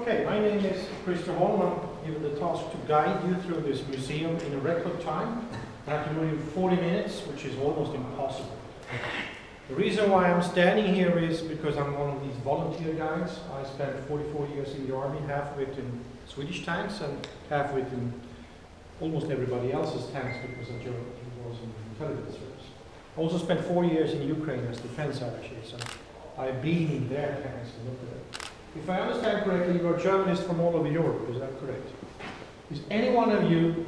Okay, my name is Christer Holm. I'm given the task to guide you through this museum in a record time. I have to do it in 40 minutes, which is almost impossible. The reason why I'm standing here is because I'm one of these volunteer guides. I spent 44 years in the army, half of it in Swedish tanks and half of it in almost everybody else's tanks because I was in the intelligence service. I also spent 4 years in Ukraine as defense attaché, so I've been in their tanks and looked at it. If I understand correctly, you're journalists from all over Europe, is that correct? Does any one of you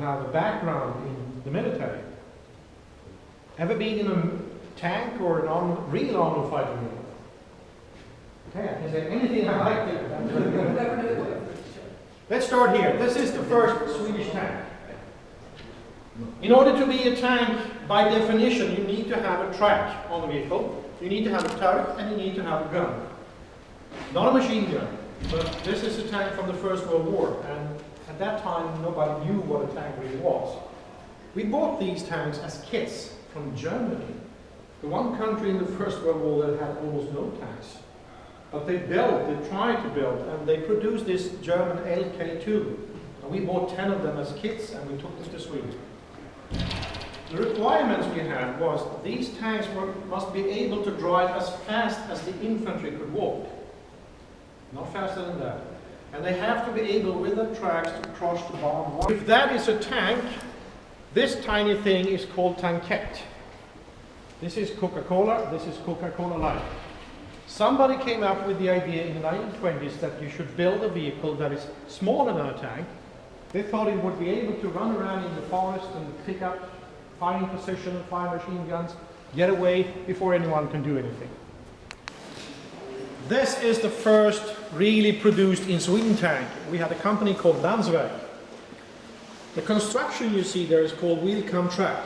have a background in the military? Ever been in a tank or a real armored fighter unit? Okay, I can say anything I like to. Let's start here. This is the first Swedish tank. In order to be a tank, by definition, you need to have a track on the vehicle, you need to have a turret, and you need to have a gun. Not a machine gun, but this is a tank from the First World War, and at that time nobody knew what a tank really was. We bought these tanks as kits from Germany, the one country in the First World War that had almost no tanks. But they tried to build, and they produced this German LK2. And we bought 10 of them as kits, and we took them to Sweden. The requirements we had was these tanks must be able to drive as fast as the infantry could walk. Not faster than that. And they have to be able, with the tracks, to cross the bomb. If that is a tank, this tiny thing is called tankette. This is Coca-Cola, this is Coca-Cola Light. Somebody came up with the idea in the 1920s that you should build a vehicle that is smaller than a tank. They thought it would be able to run around in the forest and pick up, find position, fire machine guns, get away before anyone can do anything. This is the first really produced in Sweden tank. We had a company called Axvall. The construction you see there is called wheel cum track.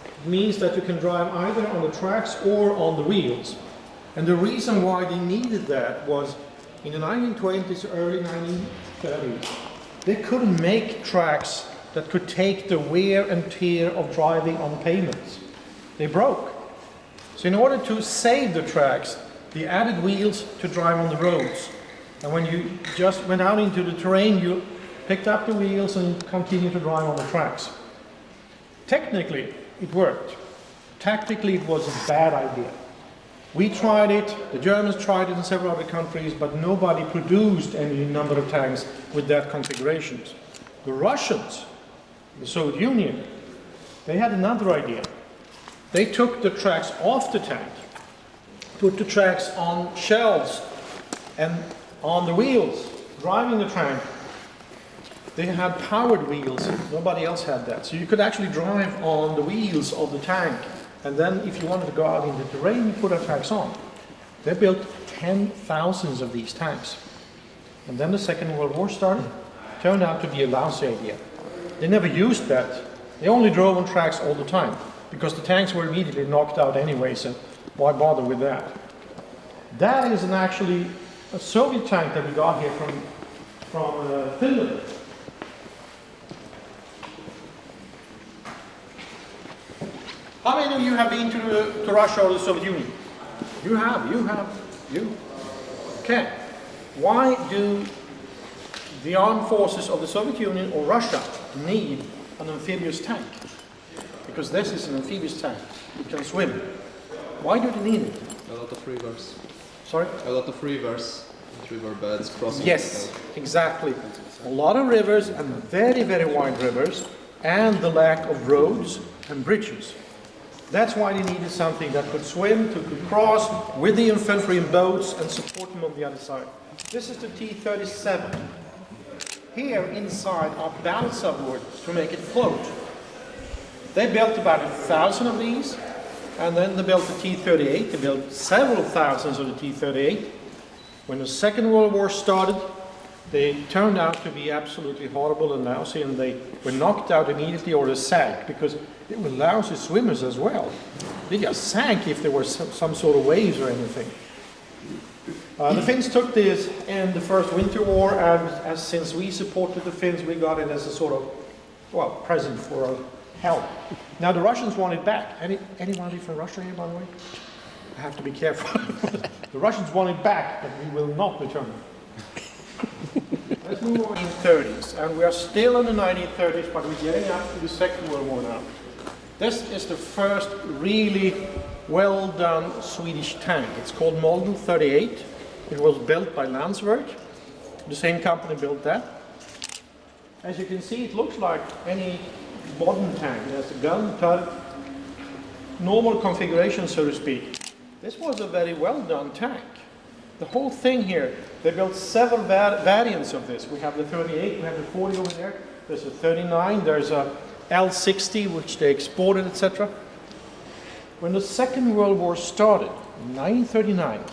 It means that you can drive either on the tracks or on the wheels. And the reason why they needed that was in the 1920s, early 1930s, they couldn't make tracks that could take the wear and tear of driving on pavements. They broke. So in order to save the tracks, they added wheels to drive on the roads. And when you just went out into the terrain, you picked up the wheels and continued to drive on the tracks. Technically, it worked. Tactically, it was a bad idea. We tried it, the Germans tried it in several other countries, but nobody produced any number of tanks with that configurations. The Russians, the Soviet Union, they had another idea. They took the tracks off the tank, put the tracks on shelves and on the wheels, driving the tank. They had powered wheels, nobody else had that. So you could actually drive on the wheels of the tank. And then if you wanted to go out in the terrain, you put our tanks on. They built 10,000 of these tanks. And then the Second World War started. Turned out to be a lousy idea. They never used that. They only drove on tracks all the time, because the tanks were immediately knocked out anyway, so why bother with that? That is actually a Soviet tank that we got here from Finland. How many of you have been to Russia or the Soviet Union? You have. Okay. Why do the armed forces of the Soviet Union or Russia need an amphibious tank? Because this is an amphibious tank. It can swim. Why do they need it? A lot of rivers. Sorry? A lot of rivers, river beds crossing. Yes, exactly. A lot of rivers, and very, very wide rivers, and the lack of roads and bridges. That's why they needed something that could swim, could cross with the infantry in boats and support them on the other side. This is the T-37. Here inside are balsa wood to make it float. They built about 1,000 of these, and then they built the T-38. They built several thousands of the T-38. When the Second World War started, they turned out to be absolutely horrible and lousy, and they were knocked out immediately or they sank, because they were lousy swimmers as well. They just sank if there were some sort of waves or anything. The Finns took this in the first winter war, and since we supported the Finns, we got it as a sort of, present for help. Now the Russians want it back. Anybody from Russia here, by the way? I have to be careful. The Russians want it back, but we will not return it. Let's move on to the 1930s, and we are still in the 1930s, but we're getting up to the Second World War now. This is the first really well-done Swedish tank. It's called Model 38. It was built by Landsverk. The same company built that. As you can see, it looks like any modern tank. It has a gun, turret, normal configuration, so to speak. This was a very well-done tank. The whole thing here, they built several variants of this. We have the 38, we have the 40 over there. There's a 39, there's a L60, which they exported, etc. When the Second World War started, in 1939,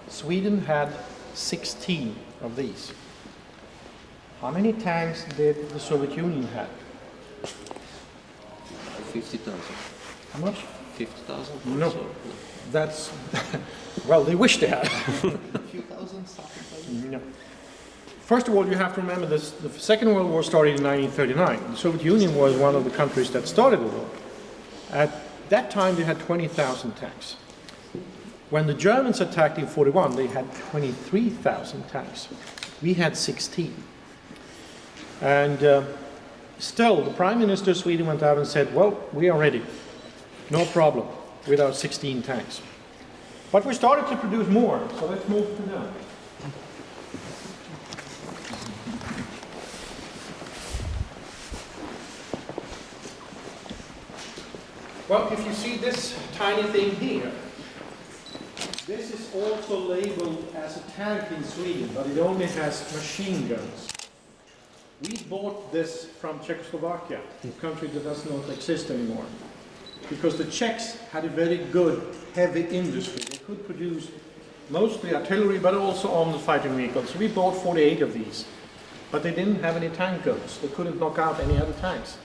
Sweden had 16 of these. How many tanks did the Soviet Union have? 50,000. How much? 50,000? No. That's, well, they wish they had. A few thousand, something like that. No. First of all, you have to remember this, the Second World War started in 1939. The Soviet Union was one of the countries that started the war. At that time, they had 20,000 tanks. When the Germans attacked in 1941, they had 23,000 tanks. We had 16. And still, the Prime Minister of Sweden went out and said, well, we are ready. No problem with our 16 tanks. But we started to produce more, so let's move to them. Well, if you see this tiny thing here, this is also labeled as a tank in Sweden, but it only has machine guns. We bought this from Czechoslovakia, a country that does not exist anymore, because the Czechs had a very good heavy industry. They could produce mostly artillery, but also armored fighting vehicles. So we bought 48 of these, but they didn't have any tank guns. They couldn't knock out any other tanks.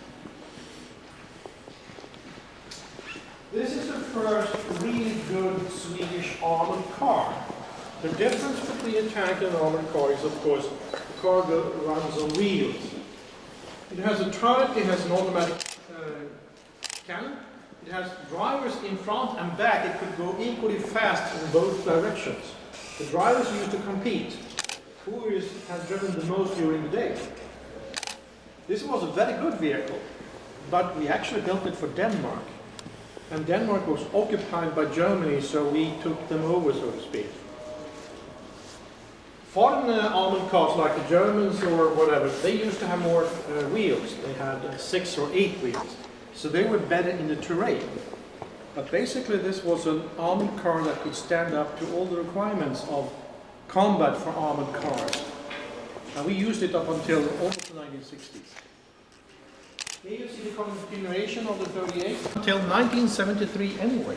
This is the first really good Swedish armored car. The difference between a tank and an armored car is, of course, the car runs on wheels. It has a turret, it has an automatic cannon, it has drivers in front and back. It could go equally fast in both directions. The drivers used to compete. Who has driven the most during the day? This was a very good vehicle, but we actually built it for Denmark. And Denmark was occupied by Germany, so we took them over, so to speak. Foreign armored cars, like the Germans or whatever, they used to have more wheels. They had 6 or 8 wheels. So they were better in the terrain. But basically this was an armored car that could stand up to all the requirements of combat for armored cars. And we used it up until almost the 1960s. Here you see the continuation of the 38 until 1973 anyway.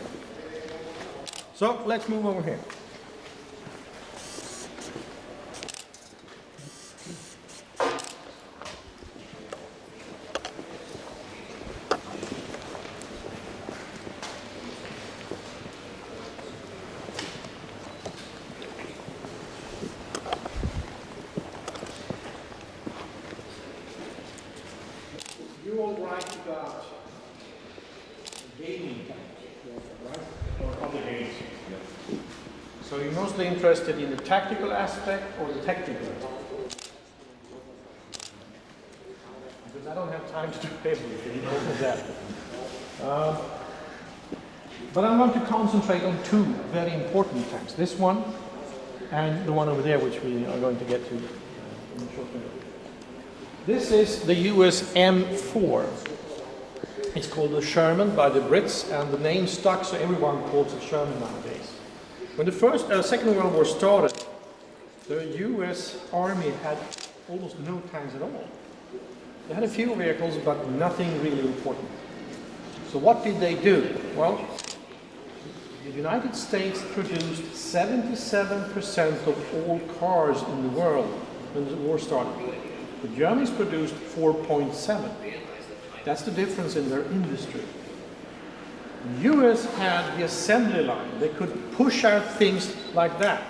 So let's move over here. You all write about gaming, right? Or other games. So you're mostly interested in the tactical aspect or the technical aspect? Because I don't have time to do everything, you know that. But I'm going to concentrate on 2 very important tanks. This one and the one over there, which we are going to get to in a short minute. This is the US M4. It's called the Sherman by the Brits, and the name stuck, so everyone calls it Sherman nowadays. When the Second World War started, the US Army had almost no tanks at all. They had a few vehicles, but nothing really important. So what did they do? Well, the United States produced 77% of all cars in the world when the war started. The Germans produced 4.7. That's the difference in their industry. The US had the assembly line. They could push out things like that.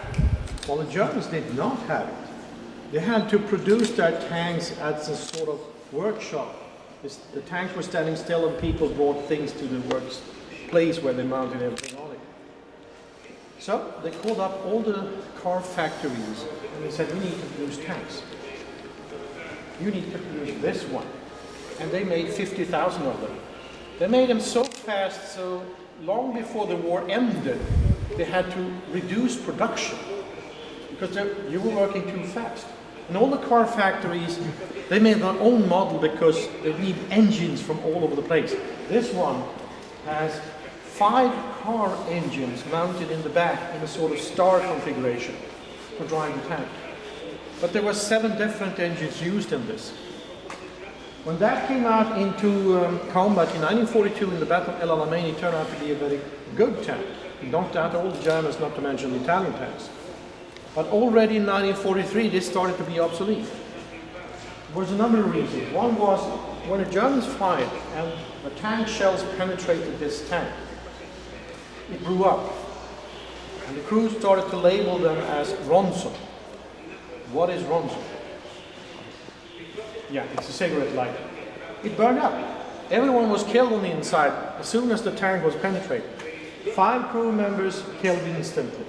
While the Germans did not have it. They had to produce their tanks at a sort of workshop. The tanks were standing still and people brought things to the workplace where they mounted everything on it. So they called up all the car factories and they said, we need to produce tanks. you need to produce this one. And they made 50,000 of them. They made them so fast, so long before the war ended, they had to reduce production because you were working too fast. And all the car factories, they made their own model because they need engines from all over the place. This one has 5 car engines mounted in the back in a sort of star configuration for driving the tank. But there were 7 different engines used in this. When that came out into combat in 1942 in the Battle of El Alamein, it turned out to be a very good tank. It knocked out all the Germans, not to mention the Italian tanks. But already in 1943, this started to be obsolete. There was a number of reasons. One was when the Germans fired and the tank shells penetrated this tank, it blew up. And the crew started to label them as Ronson. What is Ronson? Yeah, it's a cigarette lighter. It burned up. Everyone was killed on the inside as soon as the tank was penetrated. 5 crew members killed instantly.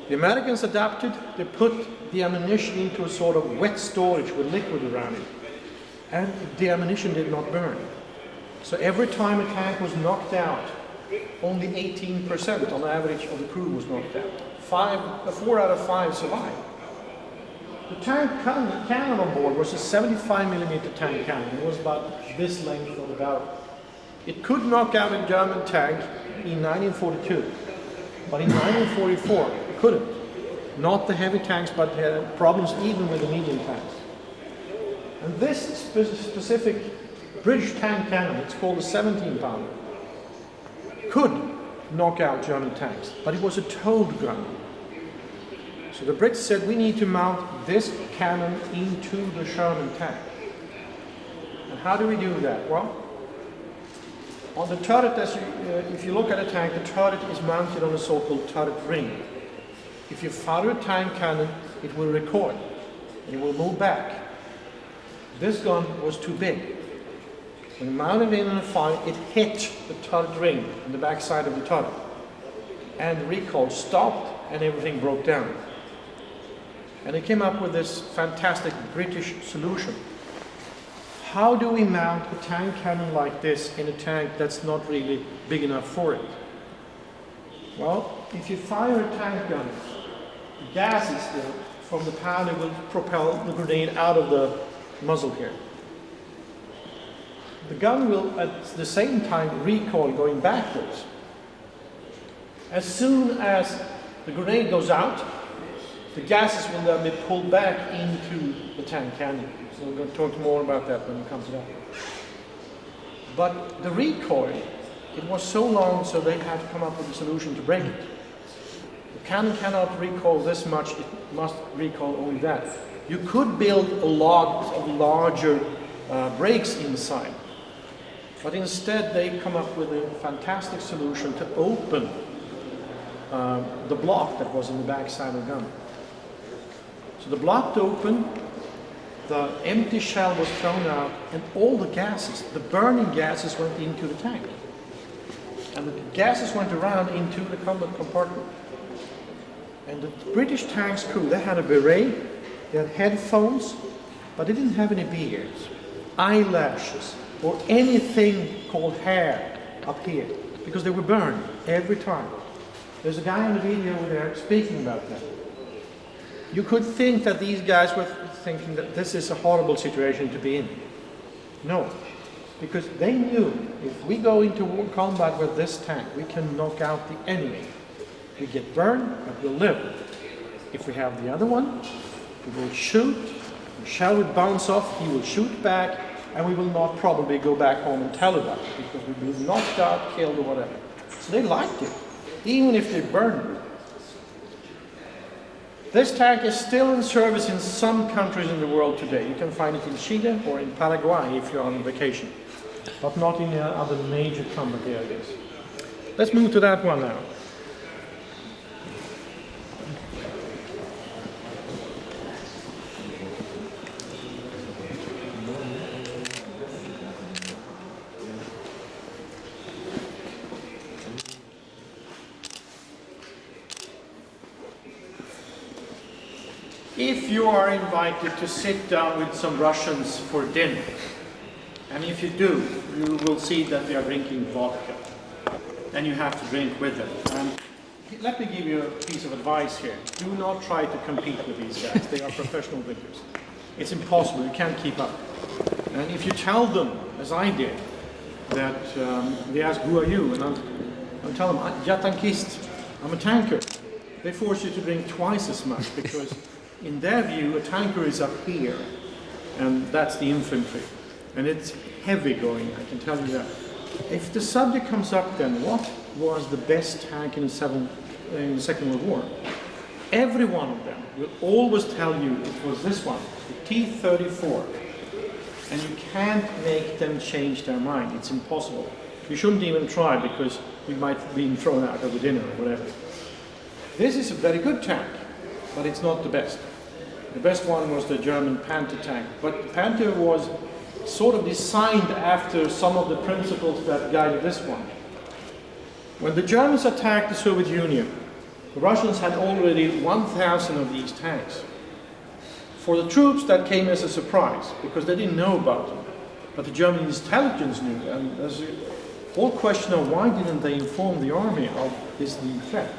The Americans adapted. They put the ammunition into a sort of wet storage with liquid around it. And the ammunition did not burn. So every time a tank was knocked out, only 18% on average of the crew was knocked out. 4 out of 5 survived. The tank cannon on board was a 75mm tank cannon. It was about this length of the barrel. It could knock out a German tank in 1942, but in 1944 it couldn't. Not the heavy tanks, but had problems even with the medium tanks. And this specific British tank cannon, it's called a 17-pounder, could knock out German tanks, but it was a towed gun. So the Brits said, we need to mount this cannon into the Sherman tank. And how do we do that? Well, on the turret, if you look at a tank, the turret is mounted on a so-called turret ring. If you fire a tank cannon, it will record, and it will move back. This gun was too big. When you mounted it in a fire, it hit the turret ring on the back side of the turret. And the recoil stopped, and everything broke down. And they came up with this fantastic British solution. How do we mount a tank cannon like this in a tank that's not really big enough for it? Well, if you fire a tank gun, the gases from the powder will propel the grenade out of the muzzle here. The gun will at the same time recoil going backwards. As soon as the grenade goes out, the gases will then be pulled back into the tank cannon. So we're going to talk more about that when we come to that. But the recoil, it was so long, so they had to come up with a solution to break it. The cannon cannot recoil this much, it must recoil only that. You could build a lot of larger brakes inside, but instead they come up with a fantastic solution to open the block that was in the back side of the gun. So the block opened, the empty shell was thrown out, and all the gases, the burning gases, went into the tank. And the gases went around into the combat compartment. And the British tank's crew, they had a beret, they had headphones, but they didn't have any beards, eyelashes, or anything called hair up here, because they were burned every time. There's a guy in the video over there speaking about that. You could think that these guys were thinking that this is a horrible situation to be in. No, because they knew if we go into combat with this tank, we can knock out the enemy. We get burned, but we'll live. If we have the other one, we will shoot, the shell will bounce off, he will shoot back, and we will not probably go back home and tell about it, because we'll be knocked out, killed, or whatever. So they liked it, even if they burned it. This tank is still in service in some countries in the world today. You can find it in Chile or in Paraguay if you're on vacation, but not in other major combat areas. Let's move to that one now. If you are invited to sit down with some Russians for dinner, and if you do, you will see that they are drinking vodka, and you have to drink with them. And let me give you a piece of advice here. Do not try to compete with these guys. They are professional drinkers. It's impossible. You can't keep up. And if you tell them, as I did, that they ask, who are you? And I'll tell them, jag tankist, I'm a tanker. They force you to drink twice as much because in their view, a tanker is up here, and that's the infantry. And it's heavy going, I can tell you that. If the subject comes up then, what was the best tank in the Second World War? Every one of them will always tell you it was this one, the T-34. And you can't make them change their mind. It's impossible. You shouldn't even try because you might be thrown out of the dinner or whatever. This is a very good tank, but it's not the best. The best one was the German Panther tank. But the Panther was sort of designed after some of the principles that guided this one. When the Germans attacked the Soviet Union, the Russians had already 1,000 of these tanks. For the troops, that came as a surprise, because they didn't know about them. But the German intelligence knew, and there's a whole question of why didn't they inform the army of this new threat.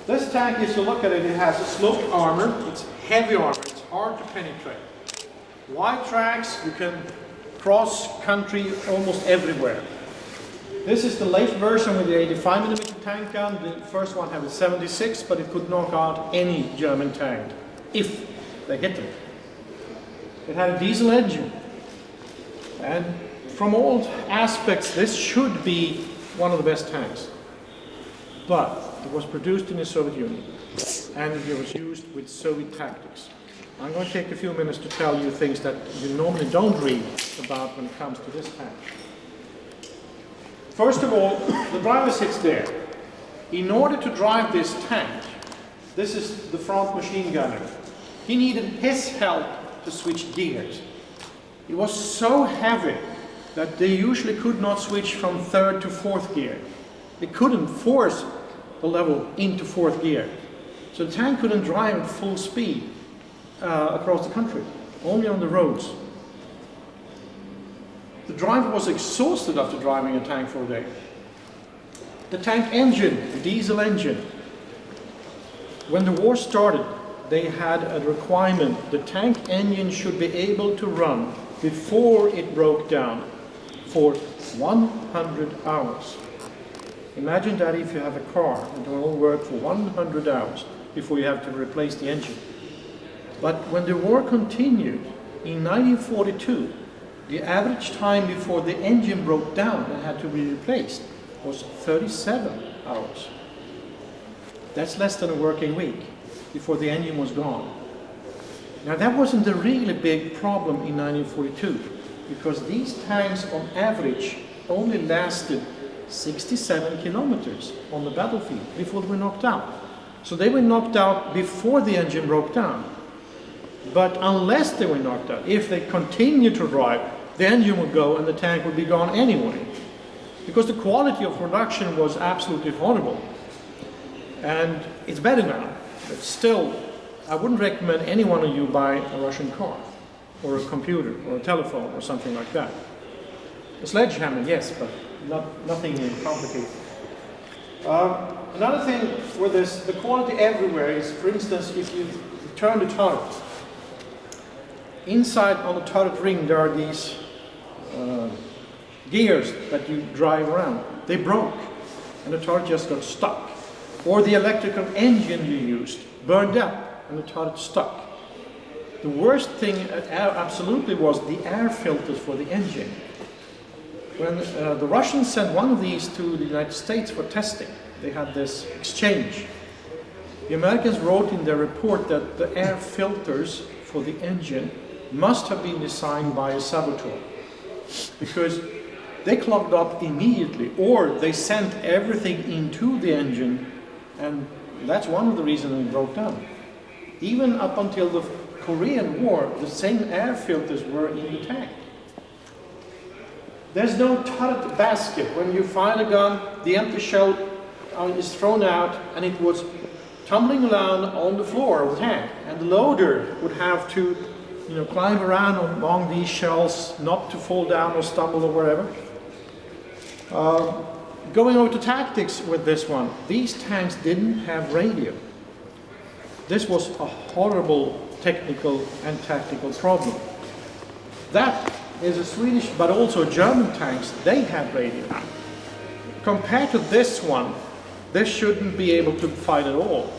This tank, if you look at it, it has sloped armor, it's heavy armor, it's hard to penetrate. Wide tracks, you can cross country almost everywhere. This is the late version with the 85mm tank gun. The first one had a 76, but it could knock out any German tank, if they hit them. It had a diesel engine. And from all aspects, this should be one of the best tanks. But it was produced in the Soviet Union, and it was used with Soviet tactics. I'm going to take a few minutes to tell you things that you normally don't read about when it comes to this tank. First of all, the driver sits there. In order to drive this tank, this is the front machine gunner. He needed his help to switch gears. It was so heavy that they usually could not switch from third to fourth gear. They couldn't force the level into fourth gear. So the tank couldn't drive at full speed across the country, only on the roads. The driver was exhausted after driving a tank for a day. The tank engine, the diesel engine, when the war started, they had a requirement. The tank engine should be able to run before it broke down for 100 hours. Imagine that if you have a car and it will work for 100 hours before you have to replace the engine. But when the war continued, in 1942, the average time before the engine broke down and had to be replaced was 37 hours. That's less than a working week before the engine was gone. Now that wasn't a really big problem in 1942, because these tanks on average only lasted 67 kilometers on the battlefield before they were knocked out. So they were knocked out before the engine broke down. But unless they were knocked out, if they continued to drive, the engine would go and the tank would be gone anyway. Because the quality of production was absolutely horrible. And it's better now, but still, I wouldn't recommend any one of you buy a Russian car, or a computer, or a telephone, or something like that. A sledgehammer, yes, but nothing complicated. Another thing with this, the quality everywhere is, for instance, if you turn the turret, inside on the turret ring there are these gears that you drive around. They broke, and the turret just got stuck. Or the electrical engine you used burned up, and the turret stuck. The worst thing absolutely was the air filters for the engine. When the Russians sent one of these to the United States for testing, they had this exchange. The Americans wrote in their report that the air filters for the engine must have been designed by a saboteur, because they clogged up immediately, or they sent everything into the engine, and that's one of the reasons it broke down. Even up until the Korean War, the same air filters were in the tank. There's no turret basket. When you fire a gun, the empty shell is thrown out and it was tumbling around on the floor of the tank, and the loader would have to, climb around along these shells, not to fall down or stumble or wherever. Going over to tactics with this one, these tanks didn't have radio. This was a horrible technical and tactical problem. That is a Swedish, but also German tanks, they had radio. Compared to this one, this shouldn't be able to fight at all.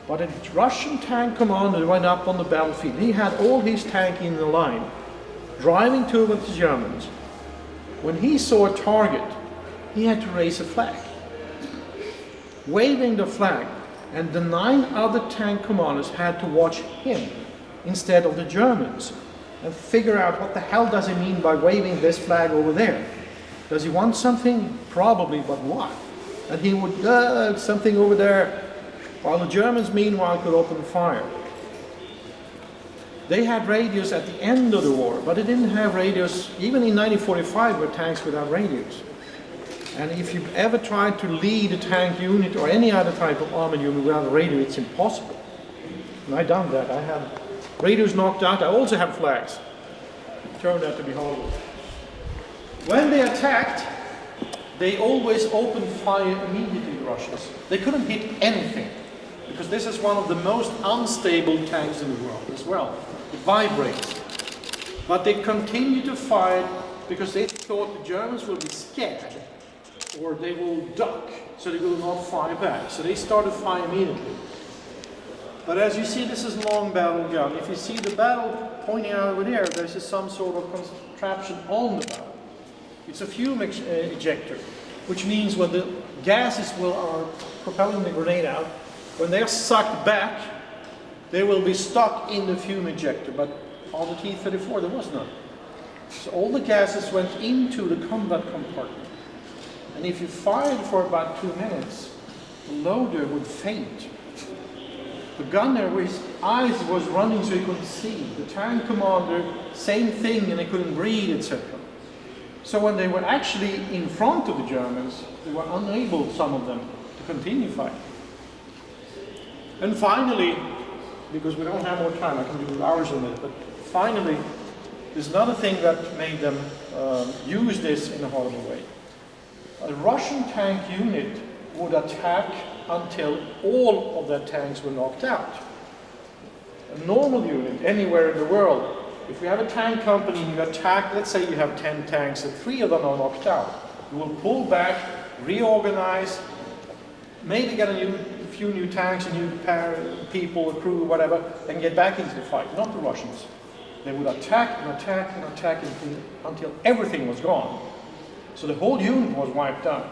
But a Russian tank commander went up on the battlefield. He had all his tank in the line, driving towards the Germans. When he saw a target, he had to raise a flag. Waving the flag, and the 9 other tank commanders had to watch him instead of the Germans and figure out what the hell does he mean by waving this flag over there. Does he want something? Probably, but what? And he would, something over there, while the Germans meanwhile could open fire. They had radios at the end of the war, but they didn't have radios, even in 1945 were tanks without radios. And if you've ever tried to lead a tank unit or any other type of armored unit without a radio, it's impossible. And I've done that. I have radios knocked out. I also have flags. Turned out to be horrible. When they attacked, they always opened fire immediately, the Russians. They couldn't hit anything, because this is one of the most unstable tanks in the world as well. It vibrates. But they continued to fire because they thought the Germans will be scared or they will duck, so they will not fire back. So they started fire immediately. But as you see, this is a long barrel gun. If you see the barrel pointing out over there, there's some sort of contraption on the barrel. It's a fume ejector, which means when the gases are propelling the grenade out, when they're sucked back, they will be stuck in the fume ejector. But on the T-34, there was none. So all the gases went into the combat compartment. And if you fired for about 2 minutes, the loader would faint. The gunner, his eyes was running so he couldn't see. The tank commander, same thing, and they couldn't breathe, etc. So when they were actually in front of the Germans, they were unable, some of them, to continue fighting. And finally, because we don't have more time, I can do hours on it, but finally, there's another thing that made them use this in a horrible way. A Russian tank unit would attack until all of their tanks were knocked out. A normal unit, anywhere in the world, if you have a tank company and you attack, let's say you have 10 tanks and 3 of them are knocked out, you will pull back, reorganize, maybe get a few new tanks, a new pair of people, a crew, whatever, and get back into the fight. Not the Russians. They would attack and attack and attack until everything was gone. So the whole unit was wiped out.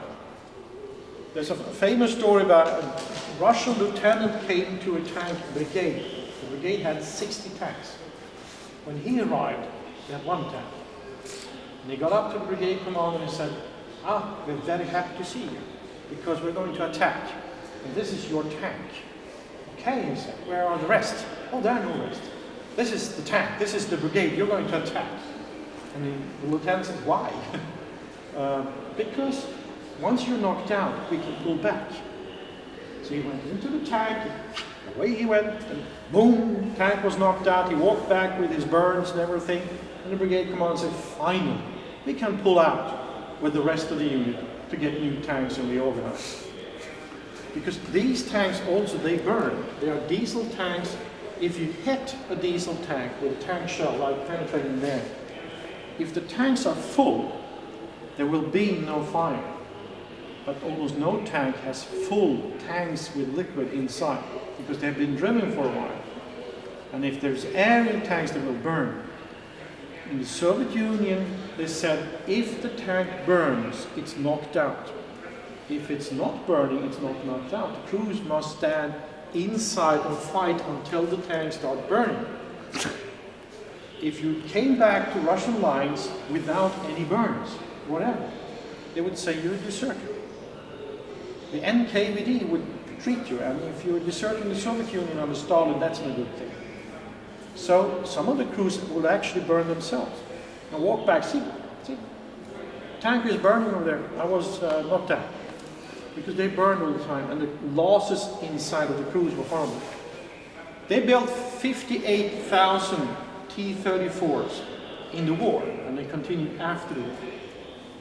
There's a famous story about a Russian lieutenant came to a tank brigade. The brigade had 60 tanks. When he arrived, they had 1 tank. And he got up to the brigade commander and said, we're very happy to see you, because we're going to attack. And this is your tank. Okay, he said, where are the rest? Oh, there are no rest. This is the tank, this is the brigade, you're going to attack. And the lieutenant said, why? Because once you're knocked out, we can pull back. So he went into the tank, away he went, and boom, tank was knocked out. He walked back with his burns and everything, and the brigade commander said, finally, we can pull out with the rest of the unit to get new tanks and reorganize. Because these tanks also, they burn. They are diesel tanks. If you hit a diesel tank with a tank shell, like penetrating there, if the tanks are full, there will be no fire. But almost no tank has full tanks with liquid inside, because they've been driven for a while. And if there's air in tanks, they will burn. In the Soviet Union, they said, if the tank burns, it's knocked out. If it's not burning, it's not knocked out. The crews must stand inside and fight until the tanks start burning. If you came back to Russian lines without any burns, whatever, they would say you're a deserter. The NKVD would treat you, and if you're deserting the Soviet Union under Stalin, that's not a good thing. So some of the crews would actually burn themselves and walk back. See, tank is burning over there. I was knocked out. because they burned all the time, and the losses inside of the crews were horrible. They built 58,000 T-34s in the war, and they continued after the war.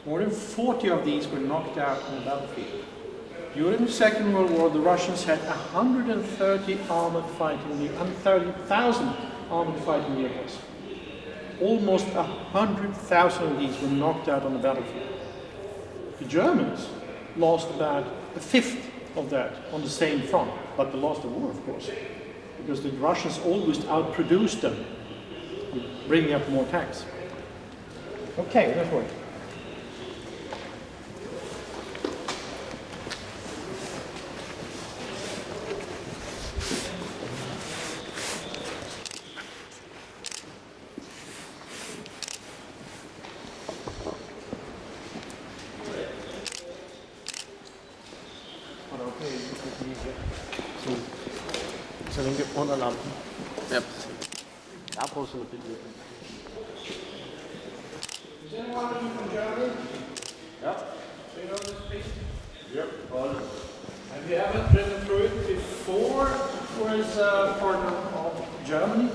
More than 40 of these were knocked out on the battlefield. During the Second World War, the Russians had 130,000 armored fighting vehicles. Almost 100,000 of these were knocked out on the battlefield. The Germans lost about a fifth of that on the same front, but they lost the war, of course, because the Russians always outproduced them, bringing up more tanks. Okay, let's work. Så længe det er under lampen. Yep. Jeg har prøvet sådan et billede. Is anyone from Germany? Yeah. Do you know this piece? Yep. Have you ever driven through it before it was part of Germany?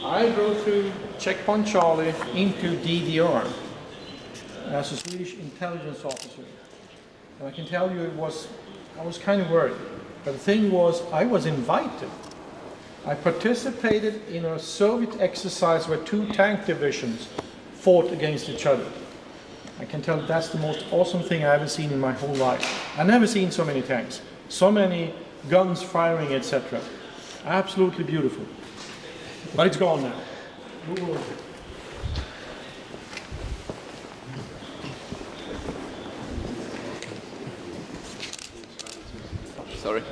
I drove through Checkpoint Charlie into DDR as a Swedish intelligence officer. And I can tell you I was kind of worried. But the thing was, I was invited. I participated in a Soviet exercise where two tank divisions fought against each other. I can tell that's the most awesome thing I ever seen in my whole life. I've never seen so many tanks, so many guns firing, etc. Absolutely beautiful. But it's gone now. Sorry.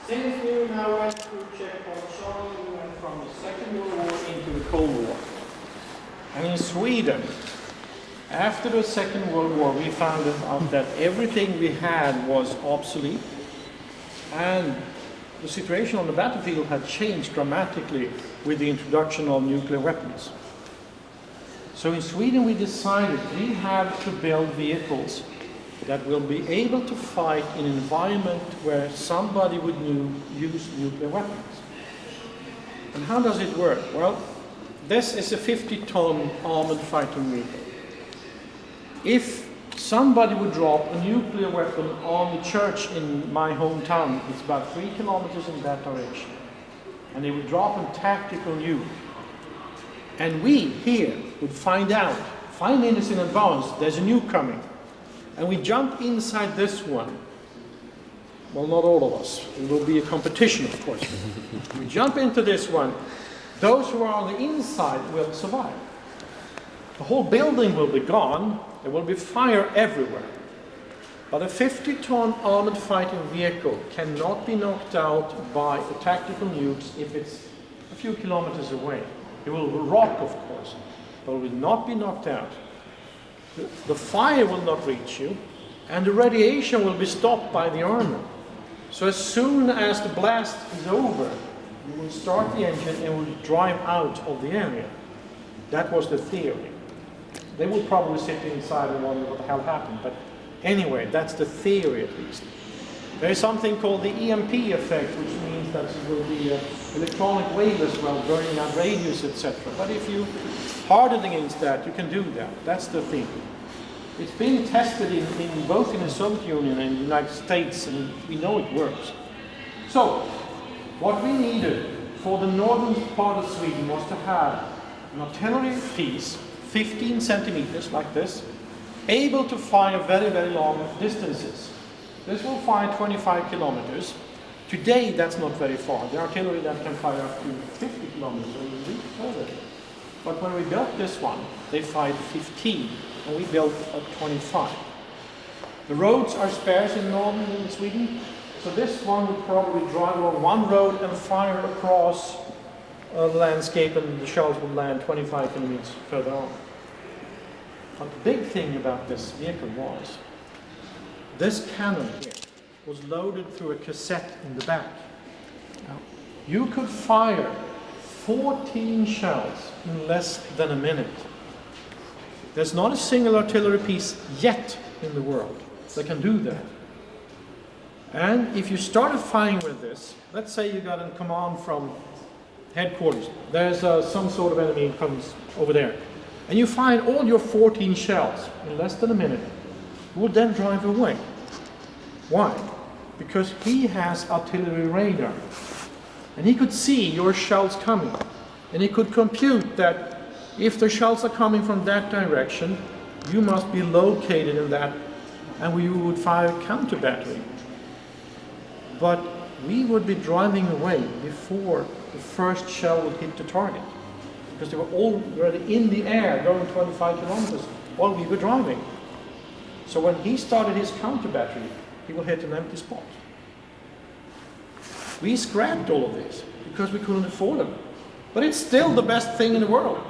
Since we now went through Checkpoint Charlie, we went from the Second World War into the Cold War. And in Sweden, after the Second World War, we found out that everything we had was obsolete, and the situation on the battlefield had changed dramatically with the introduction of nuclear weapons. So in Sweden, we decided we have to build vehicles that will be able to fight in an environment where somebody would use nuclear weapons. And how does it work? Well, this is a 50-ton armored fighting vehicle. If somebody would drop a nuclear weapon on the church in my hometown, it's about 3 kilometers in that direction, and they would drop a tactical nuke, and we here would find out 5 minutes in advance there's a nuke coming. And we jump inside this one. Well, not all of us. It will be a competition, of course. We jump into this one. Those who are on the inside will survive. The whole building will be gone. There will be fire everywhere. But a 50-ton armored fighting vehicle cannot be knocked out by a tactical nukes if it's a few kilometers away. It will rock, of course, but it will not be knocked out. The fire will not reach you, and the radiation will be stopped by the armor. So as soon as the blast is over, you will start the engine and will drive out of the area. That was the theory. They will probably sit inside and wonder what the hell happened, but anyway, that's the theory at least. There is something called the EMP effect, which means that it will be an electronic wave as well, burning out radius, etc. But if you harden against that, you can do that. That's the thing. It's been tested in both in the Soviet Union and the United States, and we know it works. So, what we needed for the northern part of Sweden was to have an artillery piece, 15 centimeters like this, able to fire very, very long distances. This will fire 25 kilometers. Today, that's not very far. The artillery that can fire up to 50 kilometers or even further. But when we built this one, they fired 15, and we built 25. The roads are sparse in northern Sweden, so this one would probably drive along one road and fire across the landscape, and the shells would land 25 kilometers further on. But the big thing about this vehicle was, this cannon here was loaded through a cassette in the back. You could fire 14 shells in less than a minute. There's not a single artillery piece yet in the world that can do that. And if you started firing with this, let's say you got a command from headquarters, there's some sort of enemy comes over there, and you fire all your 14 shells in less than a minute, you would then drive away. Why? Because he has artillery radar, and he could see your shells coming, and he could compute that if the shells are coming from that direction, you must be located in that, and we would fire a counter battery. But we would be driving away before the first shell would hit the target, because they were already in the air going 25 kilometers while we were driving. So when he started his counter battery, he will hit an empty spot. We scrapped all of this because we couldn't afford them. But it's still the best thing in the world,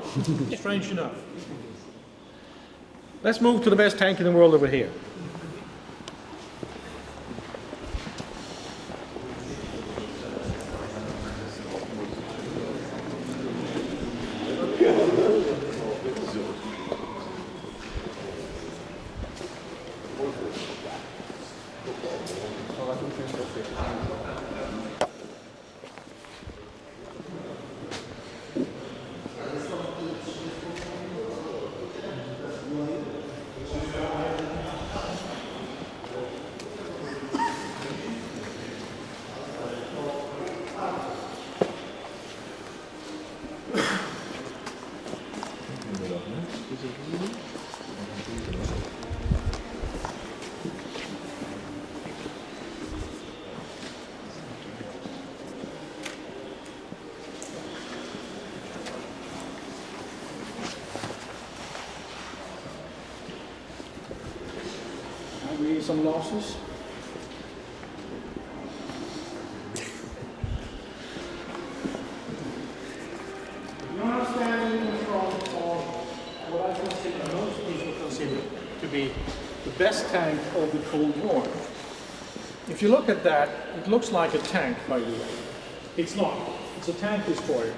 strange enough. Let's move to the best tank in the world over here. Some losses. You are standing in front of what I consider, most people consider to be the best tank of the Cold War. If you look at that, it looks like a tank, by the way. It's not. It's a tank destroyer.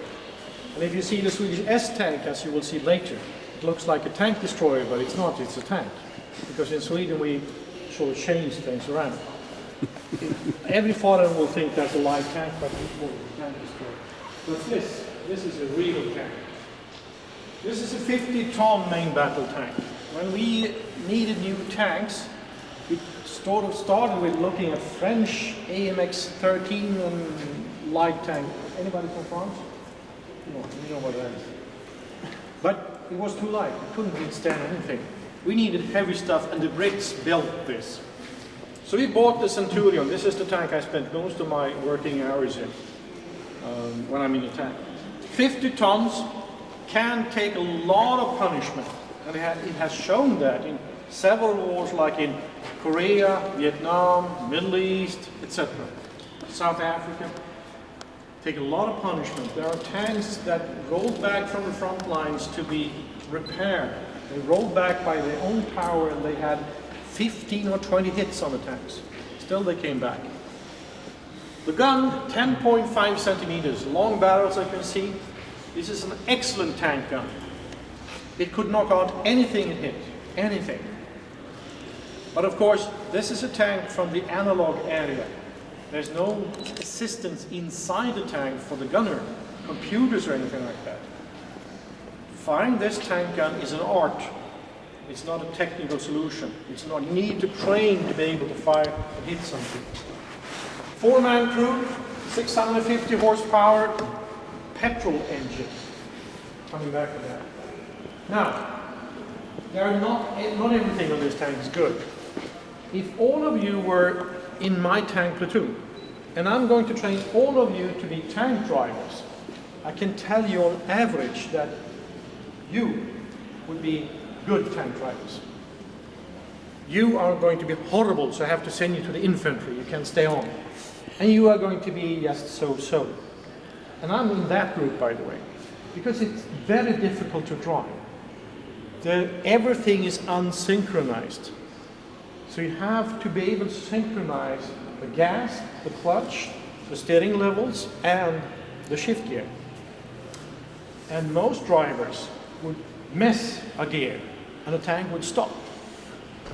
And if you see the Swedish S-tank, as you will see later, it looks like a tank destroyer, but it's not. It's a tank. Because in Sweden we sort of change things around. Every foreigner will think that's a light tank, but it's more a tank destroyer. But this is a real tank. This is a 50-ton main battle tank. When we needed new tanks, we sort of started with looking at French AMX-13 and light tank. Anybody from France? No, you know what that is. But it was too light. We couldn't withstand anything. We needed heavy stuff, and the Brits built this. So we bought the Centurion. This is the tank I spent most of my working hours in when I'm in the tank. 50 tons, can take a lot of punishment. And it has shown that in several wars, like in Korea, Vietnam, Middle East, etc. South Africa, take a lot of punishment. There are tanks that rolled back from the front lines to be repaired. They rolled back by their own power, and they had 15 or 20 hits on the tanks. Still they came back. The gun, 10.5 centimeters, long barrels, I can see. This is an excellent tank gun. It could knock out anything it hit, anything. But of course, this is a tank from the analog area. There's no assistance inside the tank for the gunner, computers or anything like that. Firing this tank gun is an art. It's not a technical solution. It's not, you need to train to be able to fire and hit something. 4-man crew, 650 horsepower, petrol engine. Coming back to that. Now, not everything on this tank is good. If all of you were in my tank platoon, and I'm going to train all of you to be tank drivers, I can tell you on average that you would be good tank drivers. You are going to be horrible, so I have to send you to the infantry. You can stay on. And you are going to be just so-so. And I'm in that group, by the way, because it's very difficult to drive. Everything is unsynchronized. So you have to be able to synchronize the gas, the clutch, the steering levels, and the shift gear. And most drivers would miss a gear, and the tank would stop.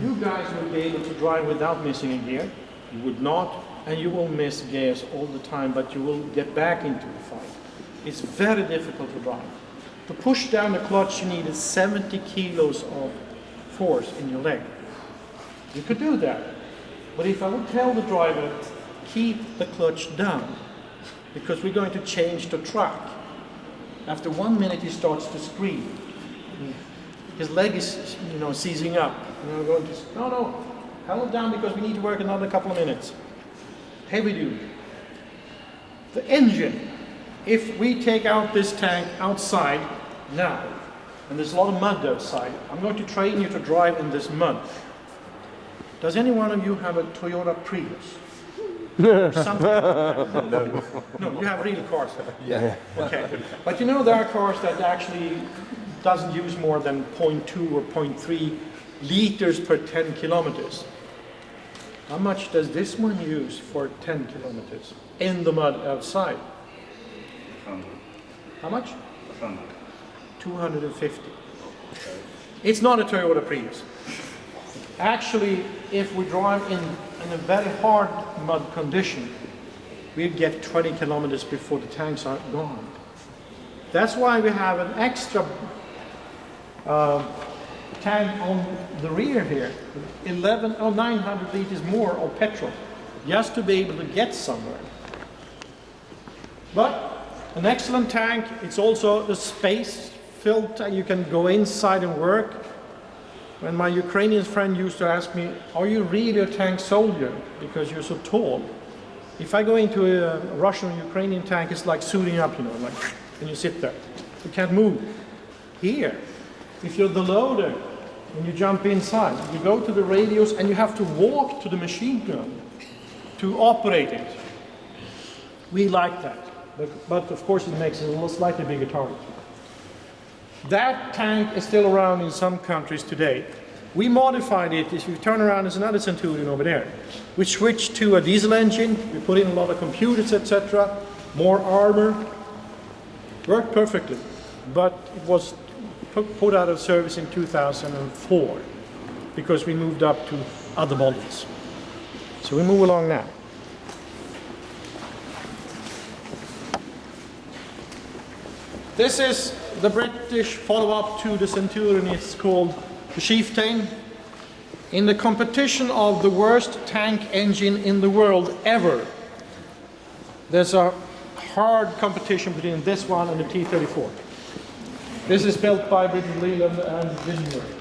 You guys will be able to drive without missing a gear. You would not, and you will miss gears all the time, but you will get back into the fight. It's very difficult to drive. To push down the clutch, you needed 70 kilos of force in your leg. You could do that, but if I would tell the driver, keep the clutch down, because we're going to change the track. After 1 minute, he starts to scream. His leg is, seizing up. And I'm going to say, no, hold it down because we need to work another couple of minutes. Heavy duty. The engine, if we take out this tank outside now, and there's a lot of mud outside, I'm going to train you to drive in this mud. Does any one of you have a Toyota Prius? Or something? No, you have real cars. Yeah. Okay. But there are cars that actually doesn't use more than 0.2 or 0.3 liters per 10 kilometers. How much does this one use for 10 kilometers in the mud outside? How much? 250. It's not a Toyota Prius. Actually, if we drive in a very hard mud condition, we'll get 20 kilometers before the tanks are gone. That's why we have an extra tank on the rear here, 900 liters more of petrol, just to be able to get somewhere. But an excellent tank, it's also a space-filled tank. You can go inside and work. When my Ukrainian friend used to ask me, are you really a tank soldier because you're so tall? If I go into a Russian or Ukrainian tank, it's like suiting up, and you sit there. You can't move. Here, if you're the loader, when you jump inside, you go to the radios and you have to walk to the machine gun to operate it. We like that, but of course it makes it a little slightly bigger target. That tank is still around in some countries today. We modified it. If you turn around, there's another Centurion over there. We switched to a diesel engine. We put in a lot of computers, etc. More armor. Worked perfectly, but it was put out of service in 2004 because we moved up to other models. So we move along now. This is the British follow-up to the Centurion. It's called the Chieftain. In the competition of the worst tank engine in the world ever, there's a hard competition between this one and the T-34. This is built by British Leland and Visionary.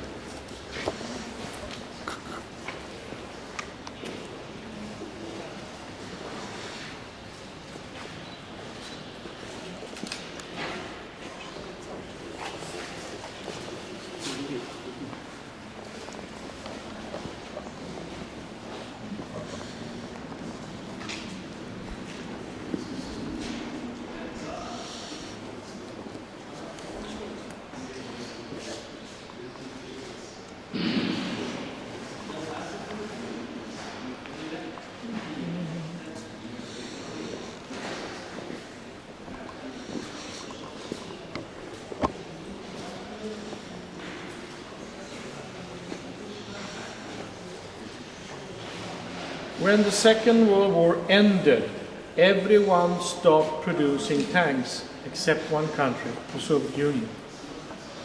When the Second World War ended, everyone stopped producing tanks except one country, the Soviet Union.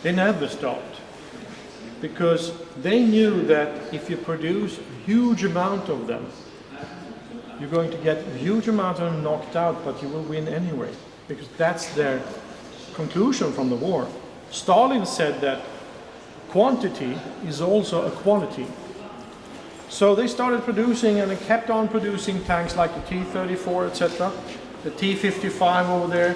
They never stopped because they knew that if you produce a huge amount of them, you're going to get a huge amount of them knocked out, but you will win anyway, because that's their conclusion from the war. Stalin said that quantity is also a quality. So they started producing and they kept on producing tanks like the T-34, etc., the T-55 over there,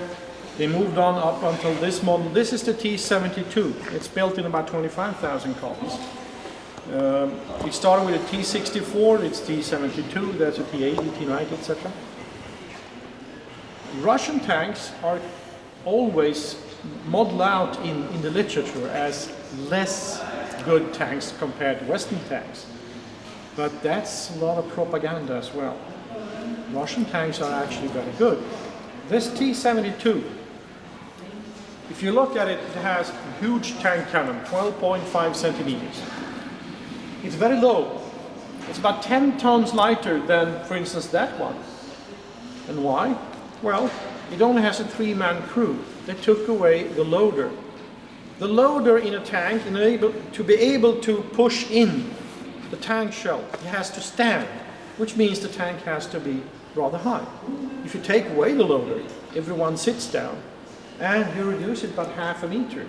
They moved on up until this model. This is the T-72. It's built in about 25,000 copies. It started with a T-64, it's T-72, there's a T-80, T-90, etc. Russian tanks are always modeled out in the literature as less good tanks compared to Western tanks. But that's a lot of propaganda as well. Russian tanks are actually very good. This T-72, if you look at it, it has a huge tank cannon, 12.5 centimeters. It's very low. It's about 10 tons lighter than, for instance, that one. And why? Well, it only has a 3-man crew. They took away the loader. The loader in a tank, to be able to push in the tank shell, it has to stand, which means the tank has to be rather high. If you take away the loader, everyone sits down, and you reduce it about half a meter.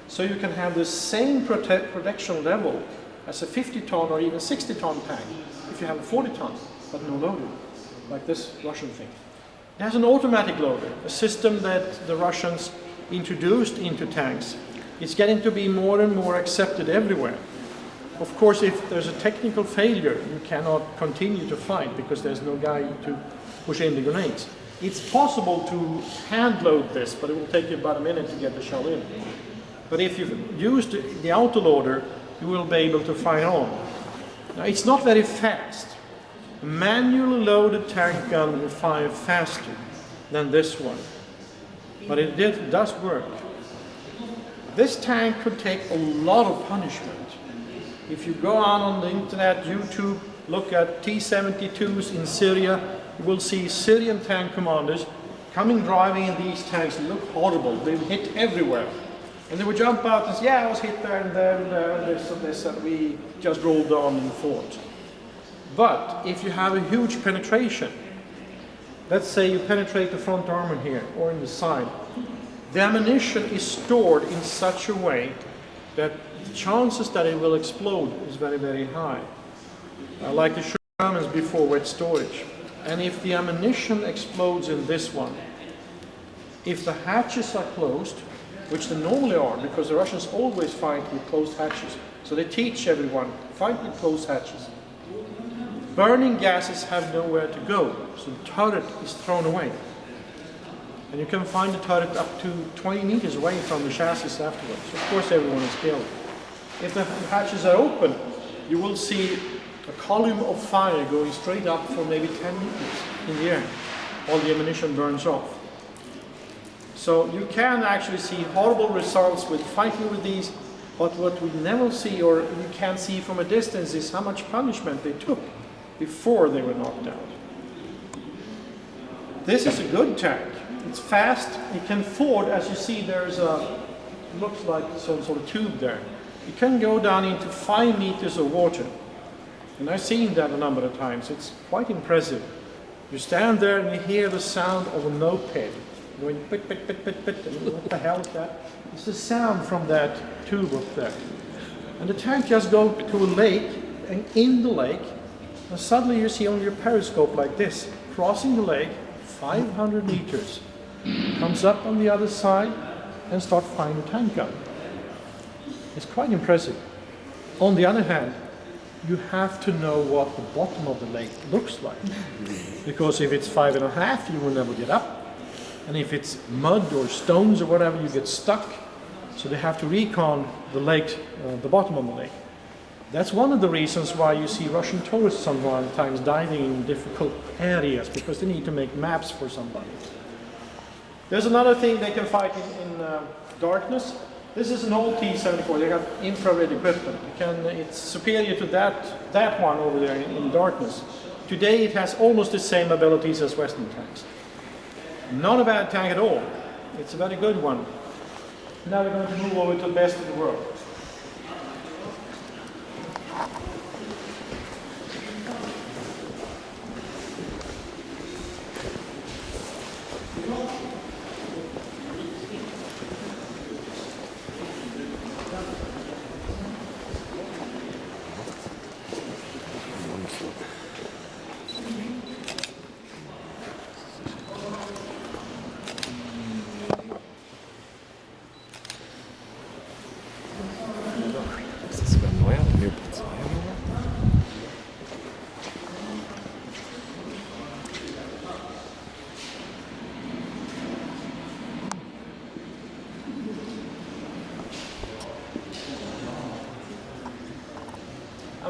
So you can have the same protection level as a 50-ton or even 60-ton tank if you have a 40-ton, but no loader, like this Russian thing. It has an automatic loader, a system that the Russians introduced into tanks. It's getting to be more and more accepted everywhere. Of course, if there's a technical failure, you cannot continue to fight because there's no guy to push in the grenades. It's possible to hand load this, but it will take you about a minute to get the shell in. But if you use the autoloader, you will be able to fire on. Now, it's not very fast. A manually loaded tank gun will fire faster than this one, but it does work. This tank could take a lot of punishment. If you go out on the internet, YouTube, look at T-72s in Syria, you will see Syrian tank commanders coming driving in these tanks. They look horrible. They're hit everywhere. And they would jump out and say, yeah, I was hit there and there and there and this and this, and we just rolled on and fought. But if you have a huge penetration, let's say you penetrate the front armor here or in the side, the ammunition is stored in such a way that the chances that it will explode is very, very high. Like the Germans before wet storage. And if the ammunition explodes in this one, if the hatches are closed, which they normally are, because the Russians always fight with closed hatches, so they teach everyone, fight with closed hatches. Burning gases have nowhere to go, so the turret is thrown away. And you can find the turret up to 20 meters away from the chassis afterwards. Of course everyone is killed. If the hatches are open, you will see a column of fire going straight up for maybe 10 meters in the air. All the ammunition burns off. So you can actually see horrible results with fighting with these, but what we never see, or you can see from a distance, is how much punishment they took before they were knocked out. This is a good tank. It's fast. It can ford, as you see, there's a, looks like some sort of tube there. It can go down into 5 meters of water. And I've seen that a number of times. It's quite impressive. You stand there and you hear the sound of a moped going pit, pit, pit, pit, pit. And what the hell is that? It's the sound from that tube up there. And the tank just goes to a lake, and in the lake, and suddenly you see on your periscope like this, crossing the lake, 500 meters, comes up on the other side and start firing the tank gun. It's quite impressive. On the other hand, you have to know what the bottom of the lake looks like. Because if it's 5.5, you will never get up. And if it's mud or stones or whatever, you get stuck. So they have to recon the lake, the bottom of the lake. That's one of the reasons why you see Russian tourists sometimes diving in difficult areas, because they need to make maps for somebody. There's another thing they can fight in darkness. This is an old T-74. They have infrared equipment. It's superior to that one over there in darkness. Today it has almost the same abilities as Western tanks. Not a bad tank at all. It's a very good one. Now we're going to move over to the best in the world.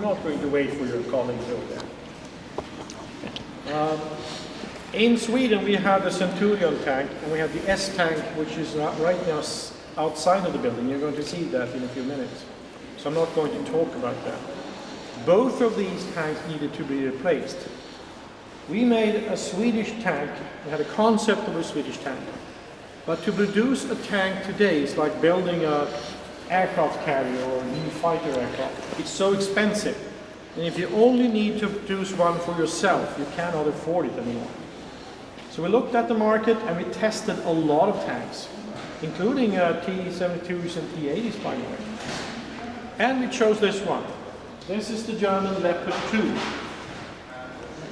not going to wait for your colleagues over there. In Sweden, we have the Centurion tank, and we have the S tank, which is right now outside of the building. You're going to see that in a few minutes. So I'm not going to talk about that. Both of these tanks needed to be replaced. We made a Swedish tank. We had a concept of a Swedish tank. But to produce a tank today is like building an aircraft carrier or a new fighter aircraft. It's so expensive. And if you only need to produce one for yourself, you cannot afford it anymore. So we looked at the market and we tested a lot of tanks, including T-72s and T-80s, by the way. And we chose this one. This is the German Leopard 2.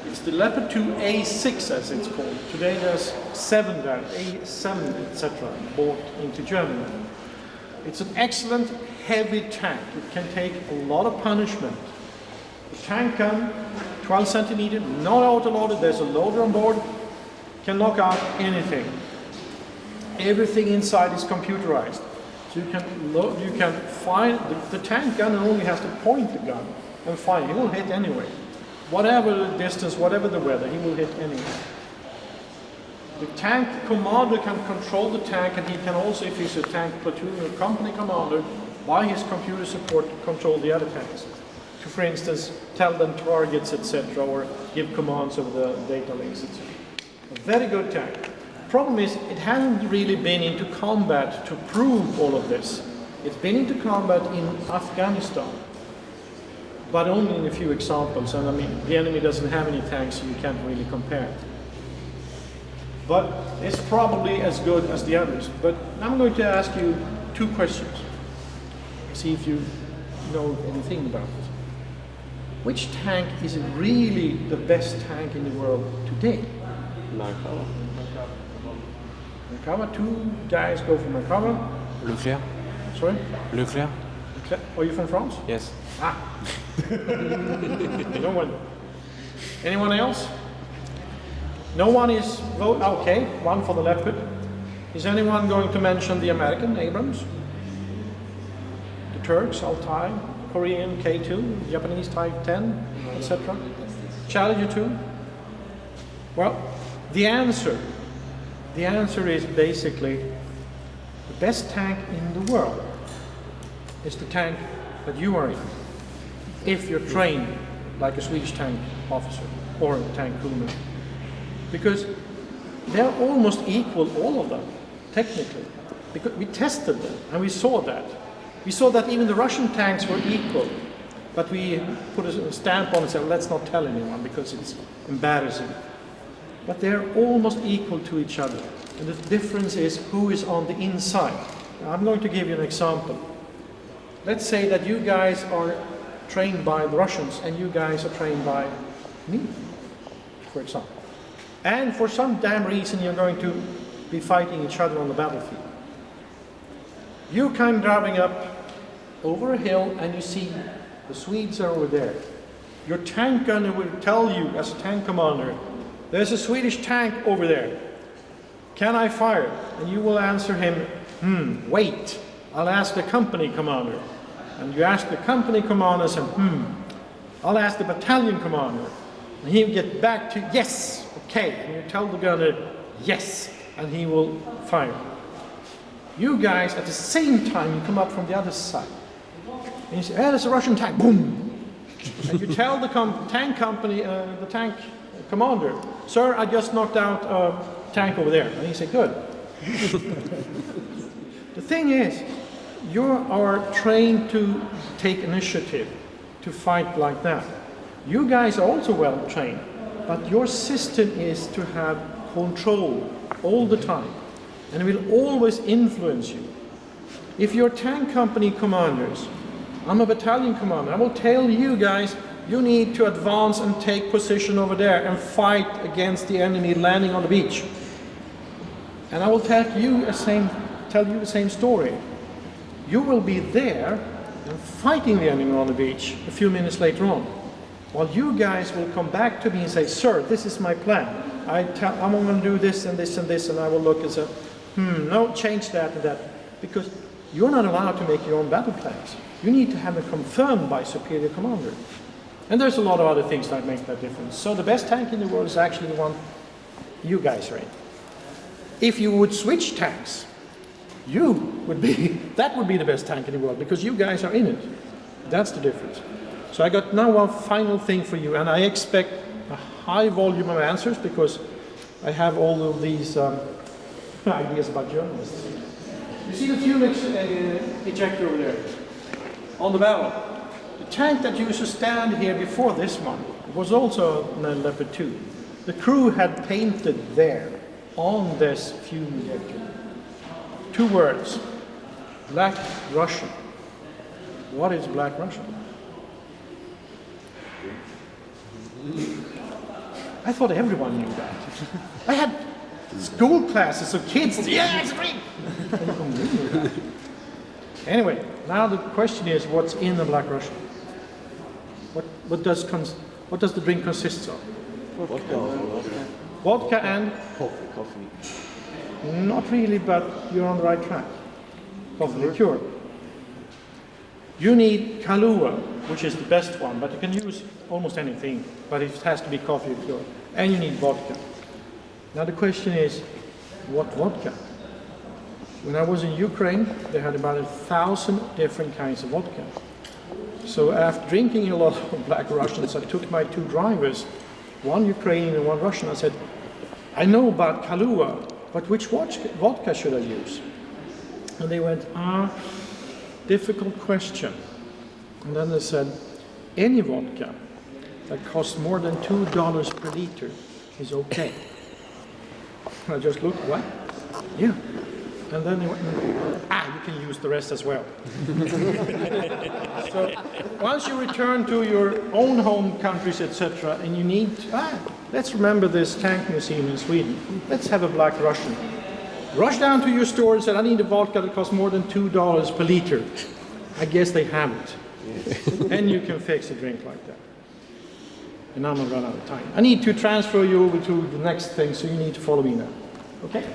It's the Leopard 2 A6 as it's called. Today there's 7 there, A7, etc. bought into Germany. It's an excellent heavy tank. It can take a lot of punishment. The tank gun, 12 centimeter, not auto-loaded, there's a loader on board, can knock out anything. Everything inside is computerized. So you can find, the tank gunner only has to point the gun and fire. He will hit anyway. Whatever the distance, whatever the weather, he will hit anyway. The tank commander can control the tank, and he can also, if he's a tank platoon or company commander, by his computer support, control the other tanks. To, for instance, tell them targets, etc., or give commands over the data links, etc. A very good tank. Problem is, it hasn't really been into combat to prove all of this. It's been into combat in Afghanistan, but only in a few examples. And I mean, the enemy doesn't have any tanks, so you can't really compare it. But it's probably as good as the others. But I'm going to ask you 2 questions. See if you know anything about it. Which tank is really the best tank in the world today? Merkava. Merkava, 2 guys go for Merkava. Nuclear. Sorry? Nuclear. Are you from France? Yes. Ah. No one. Anyone else? No one is okay, 1 for the Leopard. Is anyone going to mention the American Abrams? The Turks, Altai, Korean K2, Japanese Type 10, etc. Challenger 2? Well, the answer is basically the best tank in the world is the tank that you are in, if you're trained like a Swedish tank officer or a tank crewman. Because they're almost equal, all of them, technically. Because we tested them and we saw that. We saw that even the Russian tanks were equal, but we put a stamp on it and said, let's not tell anyone because it's embarrassing. But they're almost equal to each other. And the difference is who is on the inside. Now, I'm going to give you an example. Let's say that you guys are trained by the Russians and you guys are trained by me, for example. And for some damn reason you're going to be fighting each other on the battlefield. You come driving up over a hill and you see the Swedes are over there. Your tank gunner will tell you as a tank commander, there's a Swedish tank over there. Can I fire? And you will answer him, wait, I'll ask the company commander. And you ask the company commander and I'll ask the battalion commander. And he'll get back to, yes, okay. And you tell the gunner, yes, and he will fire. You guys, at the same time, you come up from the other side. And you say, hey, there's a Russian tank, boom. And you tell the tank company, the tank commander, sir, I just knocked out a tank over there. And he said, good. The thing is, you are trained to take initiative, to fight like that. You guys are also well trained, but your system is to have control all the time, and it will always influence you. If you're tank company commanders, I'm a battalion commander, I will tell you guys, you need to advance and take position over there and fight against the enemy landing on the beach. And I will tell you the same story. You will be there and fighting the enemy on the beach a few minutes later on. While you guys will come back to me and say, sir, this is my plan. I'm going to do this and this and this, and I will look and say, no, change that and that. Because you're not allowed to make your own battle plans. You need to have it confirmed by superior commander. And there's a lot of other things that make that difference. So the best tank in the world is actually the one you guys are in. If you would switch tanks, that would be the best tank in the world, because you guys are in it. That's the difference. So I got now one final thing for you, and I expect a high volume of answers because I have all of these ideas about journalists. You see the fuel ejector over there on the barrel? The tank that used to stand here before this one was also a Leopard 2. The crew had painted there on this fuel injector 2 words: Black Russian. What is Black Russian? I thought everyone knew that. I had school classes of kids. Yeah, it's green. Anyway, now the question is, what's in the Black Russian? What does the drink consist of? Vodka and Coffee. not really, but you're on the right track. Coffee liqueur. You need Kahlua, which is the best one, but you can use almost anything, but it has to be coffee liqueur. And you need vodka. Now the question is, what vodka? When I was in Ukraine, they had about 1,000 different kinds of vodka. So after drinking a lot of Black Russians, I took my 2 drivers, one Ukrainian and one Russian. I said, I know about Kahlua, but which vodka should I use? And they went, difficult question. And then they said, any vodka that costs more than $2 per liter is okay. And I just looked, what? Yeah. And then they went, you can use the rest as well. So once you return to your own home countries, etc., and you need, let's remember this tank museum in Sweden. Let's have a Black Russian. Rush down to your store and say, I need a vodka that costs more than $2 per liter. I guess they have it. And you can fix a drink like that. And I'm going to run out of time. I need to transfer you over to the next thing, so you need to follow me now. Okay?